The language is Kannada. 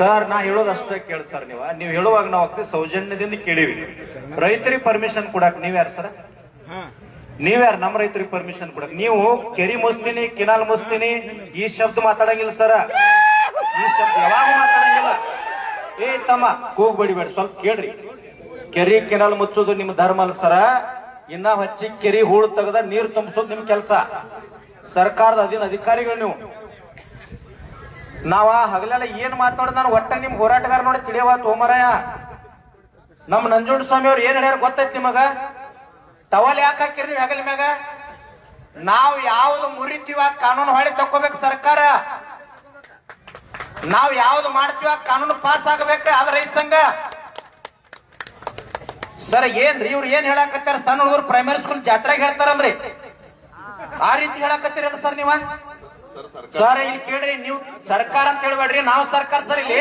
ಸರ್ ನಾ ಹೇಳೋದಷ್ಟೇ ಕೇಳಿ ಸರ್. ನೀವು ಹೇಳುವಾಗ ನಾವು ಅಗ್ದಿ ಸೌಜನ್ಯದಿಂದ ಕೇಳಿವಿ. ರೈತರಿಗೆ ಪರ್ಮಿಷನ್ ಕೊಡಕ್ ನೀವ್ ಯಾರು ಸರ್? ನೀವ್ಯಾರು ನಮ್ಮ ರೈತರಿಗೆ ಪರ್ಮಿಷನ್ ಕೊಡಕ್? ನೀವು ಕೆರಿ ಮುಸ್ತೀನಿ, ಕಿನಾಲ್ ಮುಸ್ತೀನಿ ಈ ಶಬ್ದ ಮಾತಾಡಂಗಿಲ್ಲ ಸರ. ಈ ಶಬ್ದ ಯಾವಾಗ ಮಾತಾಡಂಗಿಲ್ಲ. ಏ ತಮ್ಮ ಕೂಗ್ ಬಡಿಬೇಡ, ಸ್ವಲ್ಪ ಕೇಳ್ರಿ. ಕೆರಿ ಕಿನಾಲ್ ಮುಚ್ಚೋದು ನಿಮ್ ಧರ್ಮ ಅಲ್ಲ ಸರ. ಇನ್ನ ಹಚ್ಚಿ ಕೆರಿ ಹೂಳು ತೆಗದ ನೀರು ತುಂಬಿಸೋದು ನಿಮ್ ಕೆಲಸ. ಸರ್ಕಾರದ ಅಧಿಕಾರಿಗಳು ನೀವು. ನಾವ ಹಗಲೆಲ್ಲ ಏನ್ ಮಾತಾಡೋದು ನಾನು ಒಟ್ಟ ನಿಮ್ ಹೋರಾಟಗಾರ ನೋಡಿ ತಿಳಿಯವ ತೋಮರಾಯ. ನಮ್ ನಂಜುಂಡ ಸ್ವಾಮಿ ಅವ್ರು ಏನ್ ಹೇಳ್ಯಾರ ಗೊತ್ತೈತಿ ನಿಮಗ? ಟವಲ್ ಯಾಕೆ ಹಾಕಿರ್ರಿ ಹಗಲ ಮ್ಯಾಗ? ನಾವ್ ಯಾವ್ದು ಮುರಿತೀವ ಕಾನೂನು ಹೊಳೆ ತಕೋಬೇಕು ಸರ್ಕಾರ. ನಾವ್ ಯಾವ್ದು ಮಾಡ್ತೀವ ಕಾನೂನು ಪಾಸ್ ಆಗಬೇಕು. ಅದ ರೈತ ಸಂಘ ಸರ್. ಏನ್ರಿ ಇವ್ರು ಏನ್ ಹೇಳಕತ್ತಾರ? ಸಣ್ಣ ಹುಡುಗರು ಪ್ರೈಮರಿ ಸ್ಕೂಲ್ ಜಾತ್ರೆಗೆ ಹೇಳ್ತಾರಲ್ರಿ, ಆ ರೀತಿ ಹೇಳಕತ್ತೀರಲ್ಲ ಸರ್ ನೀವ? ಸರ್ ಇಲ್ಲಿ ಕೇಳ್ರಿ, ನೀವು ಸರ್ಕಾರ ಅಂತ ಹೇಳ್ಬೇಡ್ರಿ, ನಾವು ಸರ್ಕಾರ ಸರ್. ಇಲ್ಲಿ